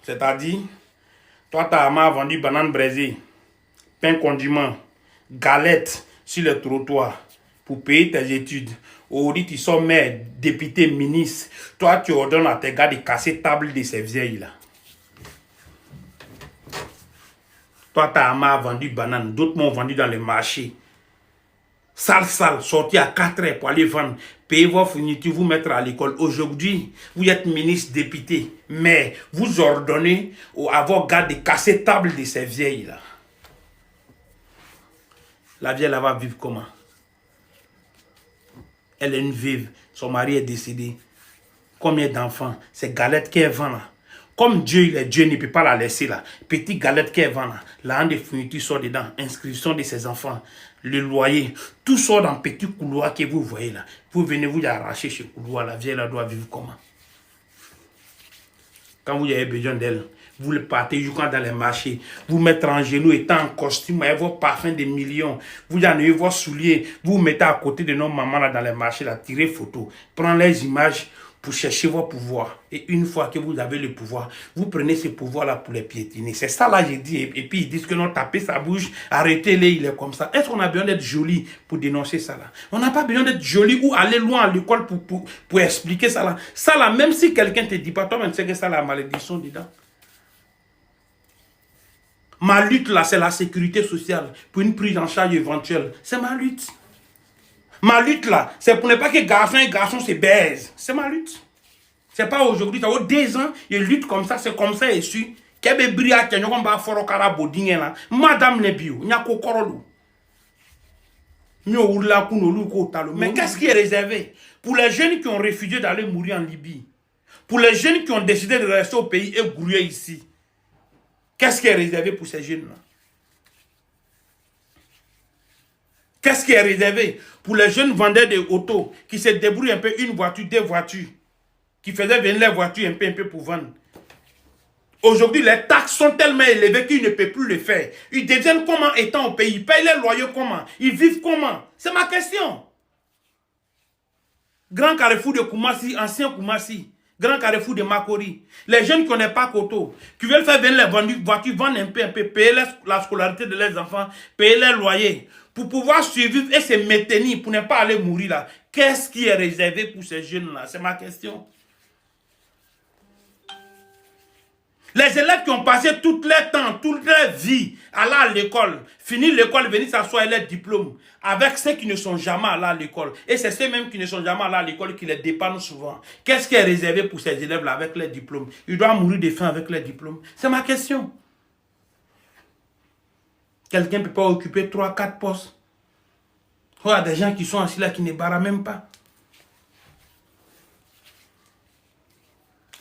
C'est-à-dire, toi, ta maman a vendu banane braisée, pain condiment, galettes sur le trottoir pour payer tes études. Aujourd'hui, tu sors maire, député, ministre. Toi, tu ordonnes à tes gars de casser table de ces vieilles-là. Toi, ta maman a vendu banane, d'autres m'ont vendu dans les marchés. Sale, sorti à 4 heures pour aller vendre, payer vos fournitures, vous mettre à l'école. Aujourd'hui, vous êtes ministre, député, mais vous ordonnez à vos gars de casser table de ces vieilles-là. La vieille, elle va vivre comment? Elle est une veuve, son mari est décédé. Combien d'enfants? C'est galette qu'elle vend là. Comme Dieu ne peut pas la laisser là. Petite galette qu'elle vend là. L'argent de fourniture sort dedans. Inscription de ses enfants. Le loyer. Tout sort dans petit couloir que vous voyez là. Vous venez vous arracher ce couloir. La vieille là doit vivre comment? Quand vous avez besoin d'elle, vous le partez jusqu'à dans les marchés. Vous mettez en genoux, étant en costume, avec vos parfums de millions. Vous en avez vos souliers. Vous mettez à côté de nos mamans là dans les marchés là. Tirez photo. Prenez les images pour chercher vos pouvoirs. Et une fois que vous avez le pouvoir, vous prenez ce pouvoir-là pour les piétiner. C'est ça là, j'ai dit. Et puis ils disent que non, tapez sa bouche, arrêtez-les, il est comme ça. Est-ce qu'on a besoin d'être joli pour dénoncer ça là? On n'a pas besoin d'être joli ou aller loin à l'école pour expliquer ça là. Ça là, même si quelqu'un ne te dit pas, toi-même tu sais que ça la malédiction dedans. Ma lutte là, c'est la sécurité sociale pour une prise en charge éventuelle. C'est ma lutte. Ma lutte là, c'est pour ne pas que garçon et garçon se baisent. C'est ma lutte. C'est pas aujourd'hui, ça vaut 2 ans, je lutte comme ça, c'est comme ça et su. Kebe bria kenyo komba foro kara bodingen là. Madame Nebio, nyako korolu. Nyo oula kunolu ko talo. Mais qu'est-ce qui est réservé pour les jeunes qui ont refusé d'aller mourir en Libye? Pour les jeunes qui ont décidé de rester au pays et grouiller ici? Qu'est-ce qui est réservé pour ces jeunes-là? Qu'est-ce qui est réservé pour les jeunes vendeurs de autos qui se débrouillent un peu, une voiture, 2 voitures, qui faisaient venir les voitures un peu pour vendre? Aujourd'hui, les taxes sont tellement élevées qu'ils ne peuvent plus le faire. Ils deviennent comment étant au pays? Ils payent les loyers comment? Ils vivent comment? C'est ma question. Grand carrefour de Koumassi, ancien Koumassi, grand carrefour de Makori. Les jeunes qui n'ont pas Koto, qui veulent faire venir les voitures, vendre un peu, payer la scolarité de leurs enfants, payer les loyers, pour pouvoir survivre et se maintenir, pour ne pas aller mourir là. Qu'est-ce qui est réservé pour ces jeunes-là? C'est ma question. Les élèves qui ont passé tout leur temps, toute leur vie aller à l'école, finir l'école, venir s'asseoir et leur diplôme, avec ceux qui ne sont jamais allés à l'école. Et c'est ceux mêmes qui ne sont jamais allés à l'école qui les dépannent souvent. Qu'est-ce qui est réservé pour ces élèves-là avec leur diplôme? Ils doivent mourir de faim avec leur diplôme. C'est ma question. Quelqu'un ne peut pas occuper 3, 4 postes. Il y a des gens qui sont assis là qui ne barrent même pas.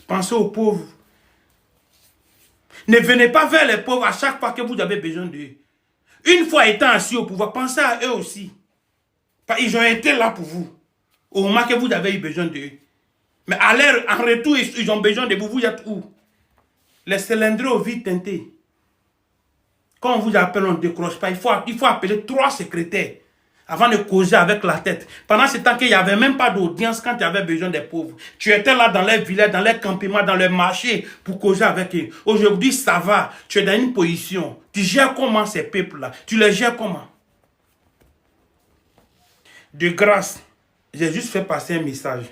Pensez aux pauvres. Ne venez pas vers les pauvres à chaque fois que vous avez besoin d'eux. Une fois étant assis au pouvoir, pensez à eux aussi. Ils ont été là pour vous. Au moment que vous avez eu besoin d'eux. Mais en retour, ils ont besoin de vous. Vous êtes où? Les cylindres aux vies teintées. Quand on vous appelle, on ne décroche pas. Il faut appeler 3 secrétaires avant de causer avec la tête. Pendant ce temps qu'il n'y avait même pas d'audience quand tu avais besoin des pauvres. Tu étais là dans les villages, dans les campements, dans les marchés pour causer avec eux. Aujourd'hui, ça va. Tu es dans une position. Tu gères comment ces peuples-là? Tu les gères comment? De grâce, j'ai juste fait passer un message.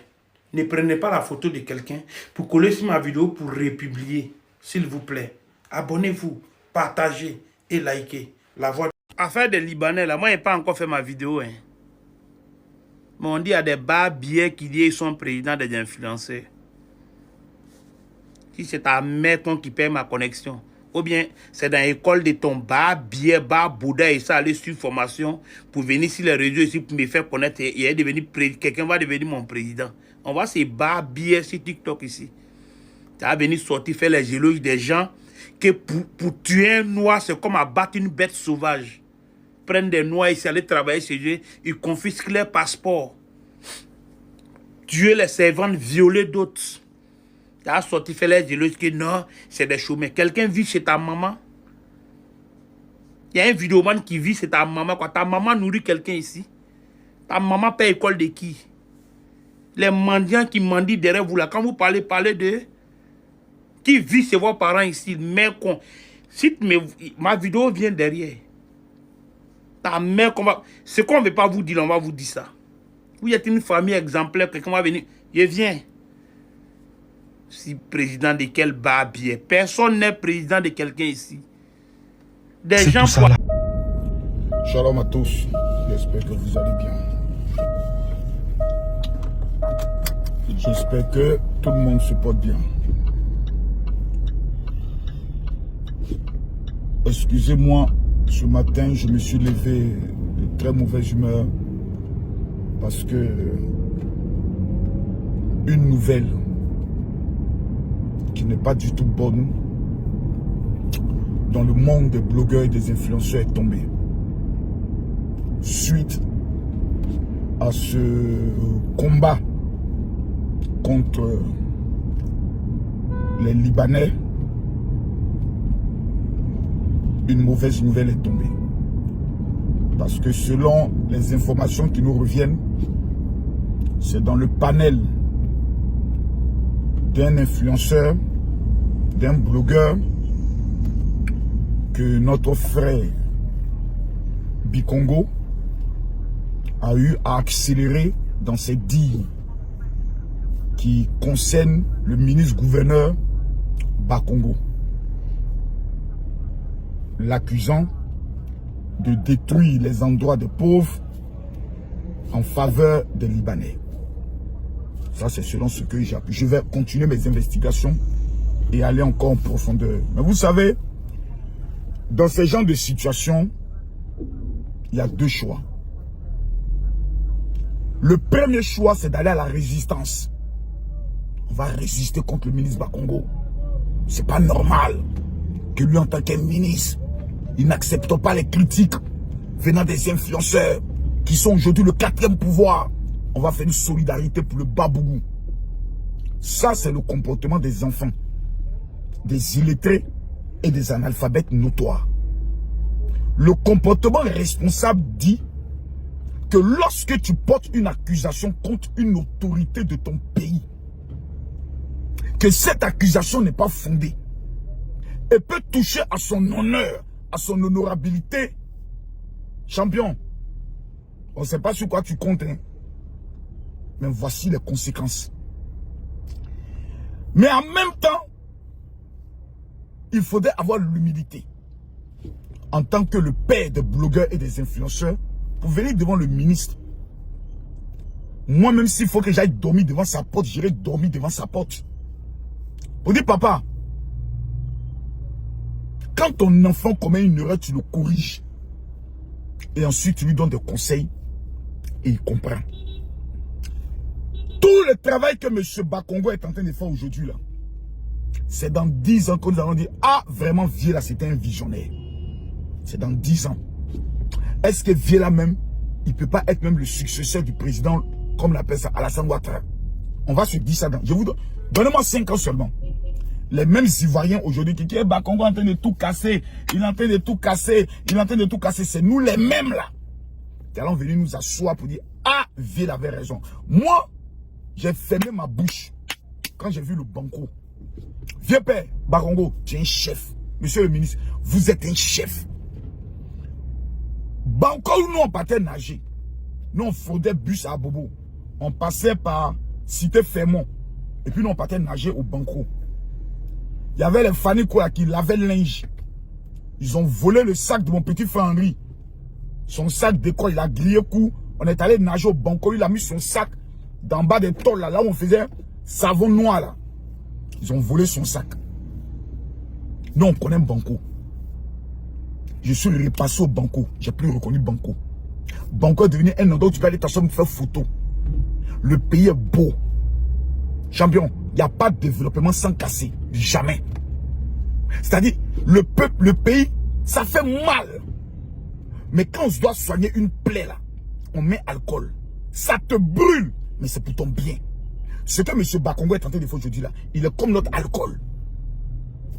Ne prenez pas la photo de quelqu'un pour coller sur ma vidéo pour republier. S'il vous plaît. Abonnez-vous, partagez et likez. La voix. Affaire des Libanais, là, moi, je n'ai pas encore fait ma vidéo. Hein. Mais on dit qu'il y a des barbiers qui disent qu'ils sont présidents des influenceurs. Si c'est ta mère qui paye ma connexion, ou bien c'est dans l'école de ton barbier, bouddha et ça, aller sur formation pour venir sur les réseaux ici pour me faire connaître et quelqu'un va devenir mon président. On va se barbier sur TikTok ici. Tu vas venir sortir faire les éloges des gens que pour tuer un noir, c'est comme abattre une bête sauvage. Prennent des noirs ici, aller travailler chez eux, ils confisquent leurs passeports. Tuer les servantes, violer d'autres. Tu as sorti faire les éloges que non, c'est des chômeurs. Quelqu'un vit chez ta maman. Il y a un vidéoman qui vit chez ta maman. Quoi. Ta maman nourrit quelqu'un ici. Ta maman paye école de qui? Les mendiants qui mendient derrière vous là. Quand vous parlez d'eux. qui vit chez vos parents ici, mère con. Si ma vidéo vient derrière, ta mère, ce qu'on ne veut pas vous dire, on va vous dire ça. Vous êtes une famille exemplaire, quelqu'un va venir, je viens. Si président de quel barbier? Personne n'est président de quelqu'un ici. Des gens pour... Shalom à tous, j'espère que vous allez bien. J'espère que tout le monde se porte bien. Excusez-moi, ce matin, je me suis levé de très mauvaise humeur parce que une nouvelle qui n'est pas du tout bonne dans le monde des blogueurs et des influenceurs est tombée. Suite à ce combat contre les Libanais, une mauvaise nouvelle est tombée. Parce que selon les informations qui nous reviennent, c'est dans le panel d'un influenceur, d'un blogueur, que notre frère Bikongo a eu à accélérer dans ses dires qui concernent le ministre-gouverneur Bakongo, l'accusant de détruire les endroits des pauvres en faveur des Libanais. Ça, c'est selon ce que j'ai appris. Je vais continuer mes investigations et aller encore en profondeur. Mais vous savez, dans ce genre de situation, il y a deux choix. Le premier choix, c'est d'aller à la résistance. On va résister contre le ministre Bakongo. C'est pas normal que lui, en tant qu'un ministre, il n'accepte pas les critiques venant des influenceurs qui sont aujourd'hui le 4e pouvoir. On va faire une solidarité pour le Babougou. Ça, c'est le comportement des enfants, des illettrés et des analphabètes notoires. Le comportement responsable dit que lorsque tu portes une accusation contre une autorité de ton pays, que cette accusation n'est pas fondée et peut toucher à son honneur, à son honorabilité, champion, on ne sait pas sur quoi tu comptes, hein? Mais voici les conséquences. Mais en même temps, il faudrait avoir l'humilité en tant que le père des blogueurs et des influenceurs pour venir devant le ministre. Moi, même s'il faut que j'aille dormir devant sa porte, j'irai dormir devant sa porte. Pour dire, papa, quand ton enfant commet une erreur, tu le corriges. Et ensuite, tu lui donnes des conseils et il comprend. Tout le travail que M. Bakongo est en train de faire aujourd'hui, là, c'est dans 10 ans que nous allons dire, ah, vraiment, Vieux là, c'était un visionnaire. C'est dans 10 ans. Est-ce que Vieux là même, il ne peut pas être même le successeur du président, comme l'appelle ça, Alassane Ouattara? On va se dire ça dans... Je vous donne... Donnez-moi 5 ans seulement. Les mêmes Ivoiriens aujourd'hui qui est Bakongo en train de tout casser, il est en train de tout casser, il est en train de tout casser. C'est nous les mêmes là qui allons venir nous asseoir pour dire, ah, Vieux avait raison. Moi, j'ai fermé ma bouche quand j'ai vu le banco. Vieux père, Bakongo, tu es un chef. Monsieur le ministre, vous êtes un chef. Banco, nous on partait nager. Nous on fraudait bus à Bobo. On passait par Cité Fermont. Et puis nous on partait nager au banco. Il y avait les Fanny Koya qui lavaient le linge. Ils ont volé le sac de mon petit frère Henri. Son sac d'école, il a grillé coup. On est allé nager au banco. Il a mis son sac d'en bas des tôles là où on faisait savon noir là. Ils ont volé son sac. Nous on connaît Banco. Je suis repassé au Banco. J'ai plus reconnu Banco. Banco est devenu un endroit où tu peux aller t'asseoir pour faire photo. Le pays est beau. Champion, il n'y a pas de développement sans casser. Jamais. C'est-à-dire, le peuple, le pays, ça fait mal. Mais quand on doit soigner une plaie là, on met alcool. Ça te brûle, mais c'est pour ton bien. Ce que M. Bakongo est en train de faire aujourd'hui là, il est comme notre alcool.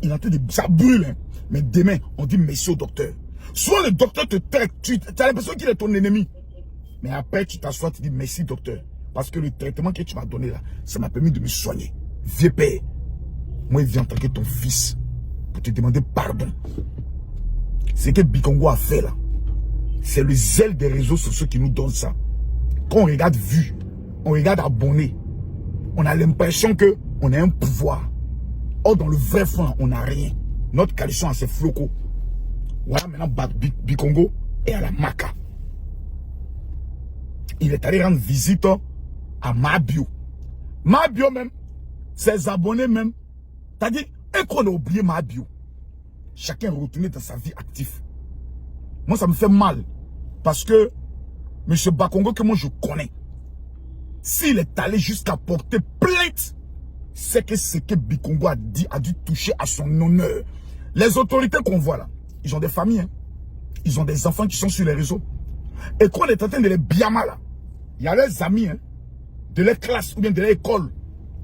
Il est en train de... Ça brûle, hein. Mais demain, on dit merci au docteur. Soit le docteur te traite, tu as l'impression qu'il est ton ennemi. Mais après, tu t'assois, tu dis merci docteur. Parce que le traitement que tu m'as donné là, ça m'a permis de me soigner. Vieux père, Moi, il vient en tant que ton fils pour te demander pardon. Ce que Bikongo a fait là, c'est le zèle des réseaux sociaux qui nous donne ça. Quand on regarde vues, on regarde abonnés, on a l'impression qu'on a un pouvoir. Or, dans le vrai fond, on n'a rien. Notre coalition a ses flocos. Voilà, maintenant, Bikongo est à la Maca. Il est allé rendre visite à Mabio. Mabio même, ses abonnés même. C'est-à-dire, et qu'on a oublié Mabio. Chacun est retourné dans sa vie active. Moi, ça me fait mal. Parce que M. Bakongo, que moi je connais, s'il est allé jusqu'à porter plainte, c'est que ce que Bikongo a dit a dû toucher à son honneur. Les autorités qu'on voit là, ils ont des familles, hein. Ils ont des enfants qui sont sur les réseaux. Et quand on est en train de les biama là, il y a leurs amis, hein, de leur classe ou bien de leur école,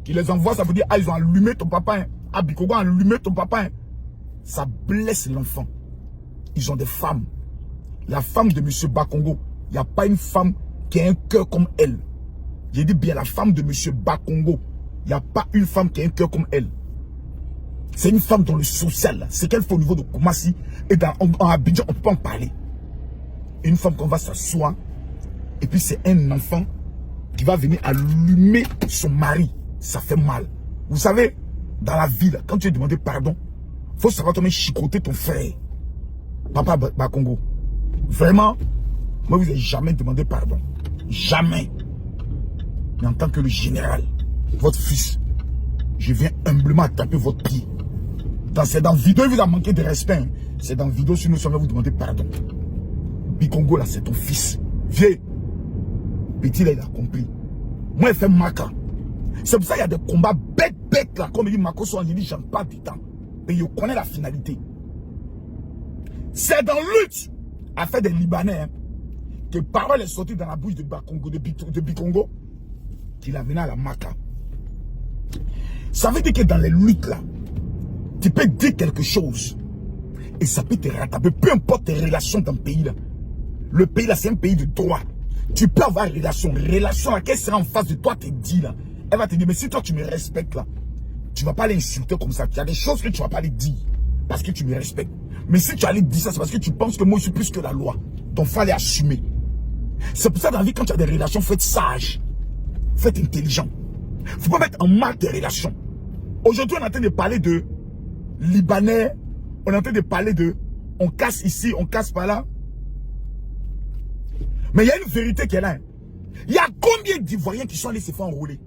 qui les envoient, ça veut dire, ah, ils ont allumé ton papa, hein. Ah, Bikongo a allumé ton papa, hein. Ça blesse l'enfant. Ils ont des femmes. La femme de M. Bakongo, il n'y a pas une femme qui a un cœur comme elle. J'ai dit bien la femme de M. Bakongo. Il n'y a pas une femme qui a un cœur comme elle. C'est une femme dans le social. C'est qu'elle fait au niveau de Koumassi. Et en Abidjan, on ne peut pas en parler. Une femme qu'on va s'asseoir. Et puis c'est un enfant qui va venir allumer son mari. Ça fait mal. Vous savez, dans la vie, là, quand tu es demandé pardon, il faut savoir comment chicoter ton frère. Papa Bakongo. Vraiment, moi, vous n'avez jamais demandé pardon. Jamais. Mais en tant que le général, votre fils, je viens humblement taper votre pied. C'est dans la vidéo, il vous a manqué de respect. Hein. C'est dans la vidéo, si nous sommes là, vous demander pardon. Bikongo, là, c'est ton fils. Viens. Petit, là, il a compris. Moi, il fait Maka. C'est pour ça qu'il y a des combats bêtes, là. Comme il dit Mako, il dit, j'en parle du temps. Mais il connaît la finalité. C'est dans lutte à faire des Libanais, hein, que parole est sortie dans la bouche de Bakongo, de Bikongo, qu'il a mené à la Maka. Ça veut dire que dans les luttes là, tu peux dire quelque chose et ça peut te rattraper, peu importe tes relations dans le pays là. Le pays là, c'est un pays de droit. Tu peux avoir une relation là, qu'elle sera en face de toi, te dit là. Elle va te dire, mais si toi tu me respectes là, tu vas pas l'insulter comme ça. Il y a des choses que tu vas pas les dire parce que tu me respectes. Mais si tu allais dire ça, c'est parce que tu penses que moi je suis plus que la loi. Donc il fallait assumer. C'est pour ça dans la vie, quand tu as des relations, faites sage, faites intelligent. Il ne faut pas mettre en mal tes relations. Aujourd'hui, on est en train de parler de Libanais, on est en train de parler de on casse ici, on casse par là. Mais il y a une vérité qui est là. Il y a combien d'Ivoiriens qui sont allés se faire enrôler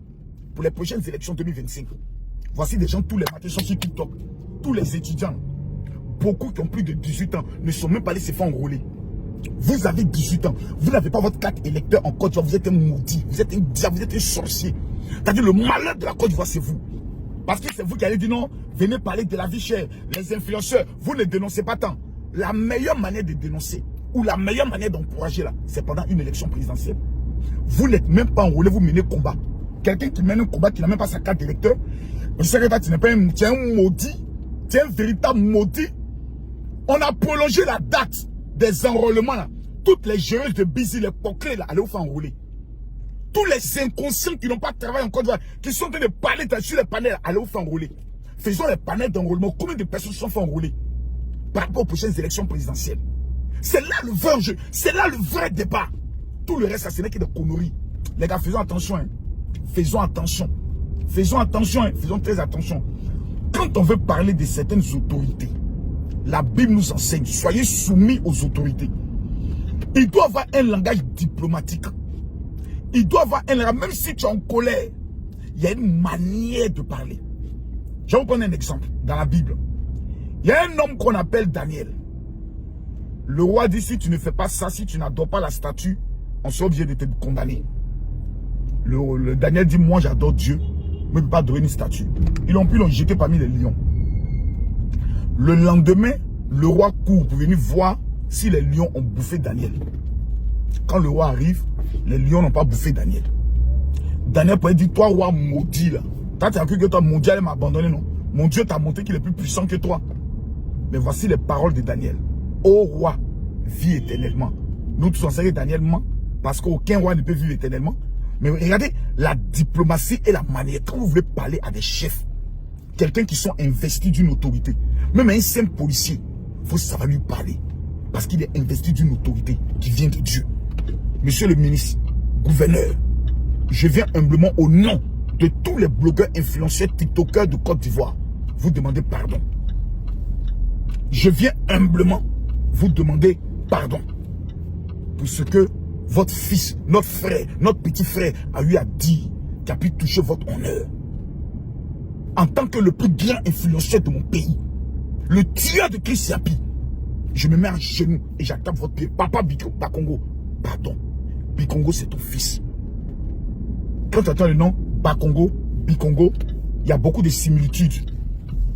pour les prochaines élections 2025? Voici des gens tous les matins sur TikTok, tous les étudiants. Beaucoup qui ont plus de 18 ans ne sont même pas allés se faire enrôler. Vous avez 18 ans, vous n'avez pas votre carte électeur en Côte d'Ivoire, vous êtes un maudit, vous êtes un diable, vous êtes un sorcier. C'est-à-dire le malheur de la Côte d'Ivoire, c'est vous. Parce que c'est vous qui allez dire non, venez parler de la vie chère, les influenceurs, vous ne dénoncez pas tant. La meilleure manière de dénoncer, ou la meilleure manière d'encourager là, c'est pendant une élection présidentielle. Vous n'êtes même pas enrôlé, vous menez combat. Quelqu'un qui mène un combat, qui n'a même pas sa carte d'électeur, je sais que tu n'es pas tu es un maudit, tu es un véritable maudit. On a prolongé la date des enrôlements là. Toutes les géreuses de Bizi, les poclés là, allez vous faire enrôler. Tous les inconscients qui n'ont pas travaillé en Côte d'Ivoire, qui sont en train de parler sur les panels, allez vous faire enrôler. Faisons les panels d'enrôlement. Combien de personnes se sont fait enrôler par rapport aux prochaines élections présidentielles? C'est là le vrai enjeu. C'est là le vrai débat. Tout le reste, ça, ce n'est que des conneries. Les gars, faisons attention. Hein. Faisons attention. Faisons attention. Hein. Faisons très attention. Quand on veut parler de certaines autorités, la Bible nous enseigne, soyez soumis aux autorités. Il doit avoir un langage diplomatique. Il doit avoir un langage, même si tu es en colère, il y a une manière de parler. Je vais vous prendre un exemple dans la Bible. Il y a un homme qu'on appelle Daniel. Le roi dit, si tu ne fais pas ça, si tu n'adores pas la statue, on sera obligé de te condamner. Le Daniel dit, moi j'adore Dieu, mais je ne peux pas adorer une statue. Ils l'ont jeté parmi les lions. Le lendemain, le roi court pour venir voir si les lions ont bouffé Daniel. Quand le roi arrive, les lions n'ont pas bouffé Daniel. Daniel pourrait dire, toi roi maudit là, tu as cru que toi maudit allait m'abandonner, non? Mon Dieu t'a montré qu'il est plus puissant que toi. Mais voici les paroles de Daniel. Ô roi, vis éternellement. Nous tous on sait Daniel ment, parce qu'aucun roi ne peut vivre éternellement. Mais regardez la diplomatie et la manière. Quand vous voulez parler à des chefs, quelqu'un qui sont investis d'une autorité, même un simple policier, il faut savoir lui parler. Parce qu'il est investi d'une autorité qui vient de Dieu. Monsieur le ministre, gouverneur, je viens humblement au nom de tous les blogueurs, influenceurs, tiktokers de Côte d'Ivoire vous demander pardon. Je viens humblement vous demander pardon pour ce que votre fils, notre frère, notre petit frère a eu à dire qui a pu toucher votre honneur. En tant que le plus grand influenceur de mon pays, le tueur de Chris Yapi, je me mets à genoux et j'attaque votre pied. Papa Bakongo, pardon. Bikongo, c'est ton fils. Quand tu entends le nom Bakongo, Bikongo, il y a beaucoup de similitudes.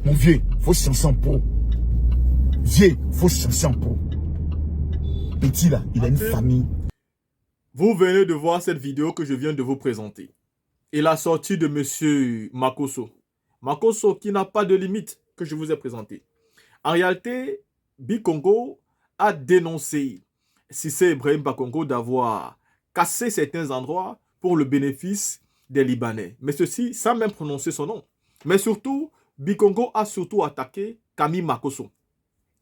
Mon vieux, faut se sentir en pro. Vieux, faut se sentir en pro. Petit là, il a une famille. Vous venez de voir cette vidéo que je viens de vous présenter. Et la sortie de monsieur Makosso. Makosso qui n'a pas de limite que je vous ai présenté. En réalité, Bikongo a dénoncé Cissé Ibrahim Bakongo d'avoir cassé certains endroits pour le bénéfice des Libanais. Mais ceci sans même prononcer son nom. Mais surtout, Bikongo a surtout attaqué Camille Makosso,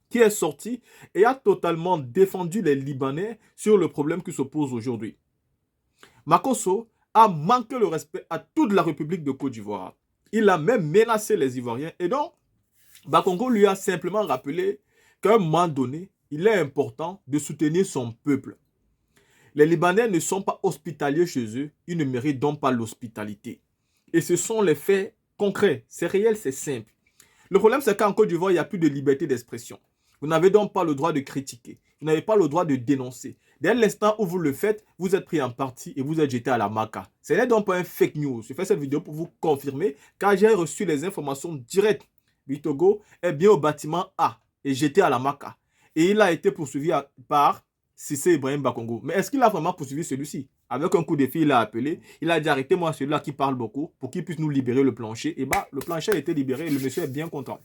qui est sorti et a totalement défendu les Libanais sur le problème qui se pose aujourd'hui. Makosso a manqué le respect à toute la République de Côte d'Ivoire. Il a même menacé les Ivoiriens. Et donc, Bakongo lui a simplement rappelé qu'à un moment donné, il est important de soutenir son peuple. Les Libanais ne sont pas hospitaliers chez eux, ils ne méritent donc pas l'hospitalité. Et ce sont les faits concrets, c'est réel, c'est simple. Le problème, c'est qu'en Côte d'Ivoire, il n'y a plus de liberté d'expression. Vous n'avez donc pas le droit de critiquer, vous n'avez pas le droit de dénoncer. Dès l'instant où vous le faites, vous êtes pris en partie et vous êtes jeté à la maca. Ce n'est donc pas un fake news. Je fais cette vidéo pour vous confirmer, car j'ai reçu les informations directes. Bitogo est bien au bâtiment A et jeté à la maca. Et il a été poursuivi par Cissé Ibrahim Bakongo. Mais est-ce qu'il a vraiment poursuivi celui-ci? Avec un coup de fil, il a appelé. Il a dit arrêtez-moi celui-là qui parle beaucoup pour qu'il puisse nous libérer le plancher. Et bah, le plancher a été libéré et le monsieur est bien content.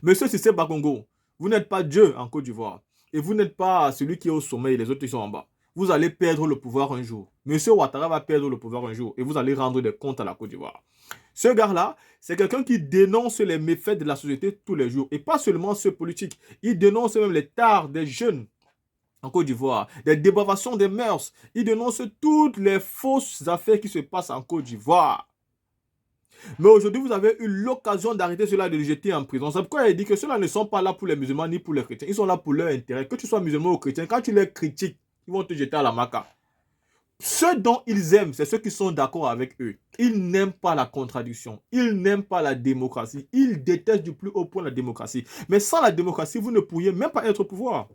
Monsieur Cissé Bakongo, vous n'êtes pas Dieu en Côte d'Ivoire. Et vous n'êtes pas celui qui est au sommet et les autres qui sont en bas. Vous allez perdre le pouvoir un jour. Monsieur Ouattara va perdre le pouvoir un jour. Et vous allez rendre des comptes à la Côte d'Ivoire. Ce gars-là, c'est quelqu'un qui dénonce les méfaits de la société tous les jours. Et pas seulement ceux politiques. Il dénonce même les tares des jeunes en Côte d'Ivoire, des dépravations des mœurs. Il dénonce toutes les fausses affaires qui se passent en Côte d'Ivoire. Mais aujourd'hui, vous avez eu l'occasion d'arrêter cela et de le jeter en prison. C'est pourquoi il dit que ceux-là ne sont pas là pour les musulmans ni pour les chrétiens. Ils sont là pour leur intérêt. Que tu sois musulman ou chrétien, quand tu les critiques, ils vont te jeter à la maca. Ceux dont ils aiment, c'est ceux qui sont d'accord avec eux. Ils n'aiment pas la contradiction. Ils n'aiment pas la démocratie. Ils détestent du plus haut point la démocratie. Mais sans la démocratie, vous ne pourriez même pas être au pouvoir.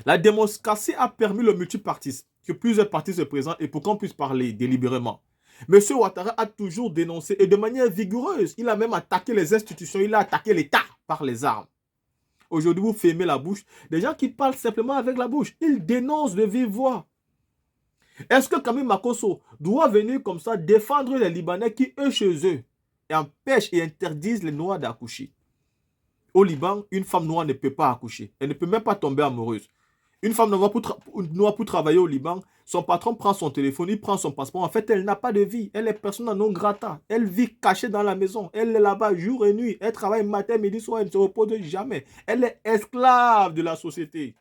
La démocratie a permis le multipartisme, que plusieurs partis se présentent et pour qu'on puisse parler délibérément. Monsieur Ouattara a toujours dénoncé et de manière vigoureuse. Il a même attaqué les institutions, il a attaqué l'État par les armes. Aujourd'hui, vous fermez la bouche. Des gens qui parlent simplement avec la bouche. Ils dénoncent de vive voix. Est-ce que Camille Makosso doit venir comme ça défendre les Libanais qui, eux, chez eux, empêchent et interdisent les Noirs d'accoucher? Au Liban, une femme noire ne peut pas accoucher. Elle ne peut même pas tomber amoureuse. Une femme noire pour travailler au Liban, son patron prend son téléphone, il prend son passeport. En fait, elle n'a pas de vie. Elle est persona non grata. Elle vit cachée dans la maison. Elle est là-bas jour et nuit. Elle travaille matin, midi, soir. Elle ne se repose jamais. Elle est esclave de la société.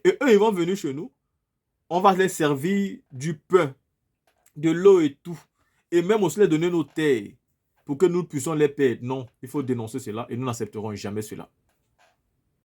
Et eux, ils vont venir chez nous. On va les servir du pain, de l'eau et tout. Et même aussi les donner nos terres pour que nous puissions les perdre. Non, il faut dénoncer cela et nous n'accepterons jamais cela.